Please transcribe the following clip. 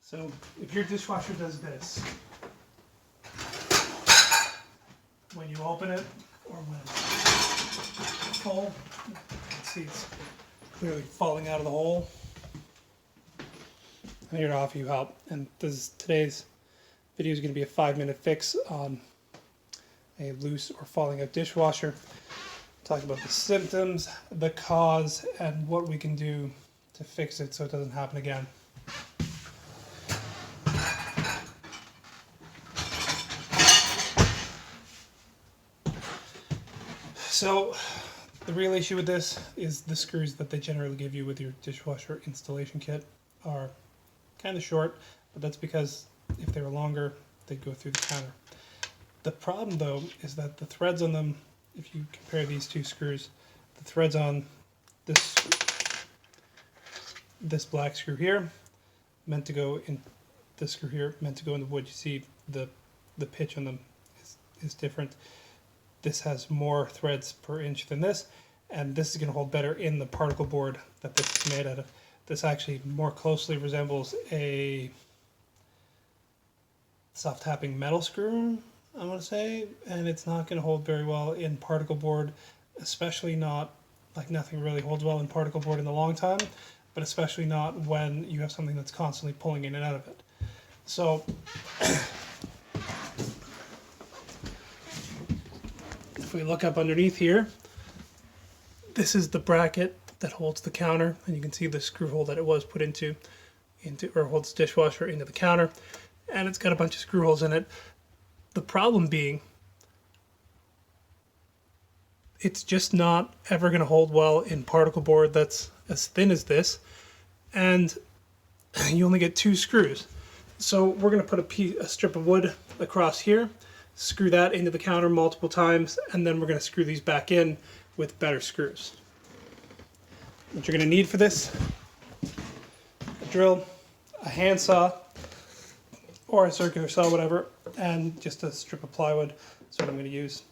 So if your dishwasher does this, when you open it or when it's full, you can see it's clearly falling out of the hole. I'm here to offer you help, and today's video is going to be a 5-minute fix on a loose or falling out dishwasher. Talk about the symptoms, the cause, and what we can do to fix it so it doesn't happen again. So the real issue with this is the screws that they generally give you with your dishwasher installation kit are kind of short, but that's because if they were longer, they'd go through the counter. The problem though is that the threads on them, if you compare these two screws, the threads on this black screw here meant to go in, this screw here meant to go in the wood. You see the pitch on them is different. This has more threads per inch than this, and this is going to hold better in the particle board that this is made out of. This actually more closely resembles a soft tapping metal screw, I want to say, and it's not going to hold very well in particle board, especially not, like nothing really holds well in particle board in the long time, but especially not when you have something that's constantly pulling in and out of it. So if we look up underneath here, this is the bracket that holds the counter, and you can see the screw hole that it was put into or holds the dishwasher into the counter, and it's got a bunch of screw holes in it. The problem being, it's just not ever going to hold well in particle board that's as thin as this, and you only get 2 screws. So we're going to put a strip of wood across here, screw that into the counter multiple times, and then we're going to screw these back in with better screws. What you're going to need for this: a drill, a handsaw, or a circular saw, whatever, and just a strip of plywood. That's what I'm going to use.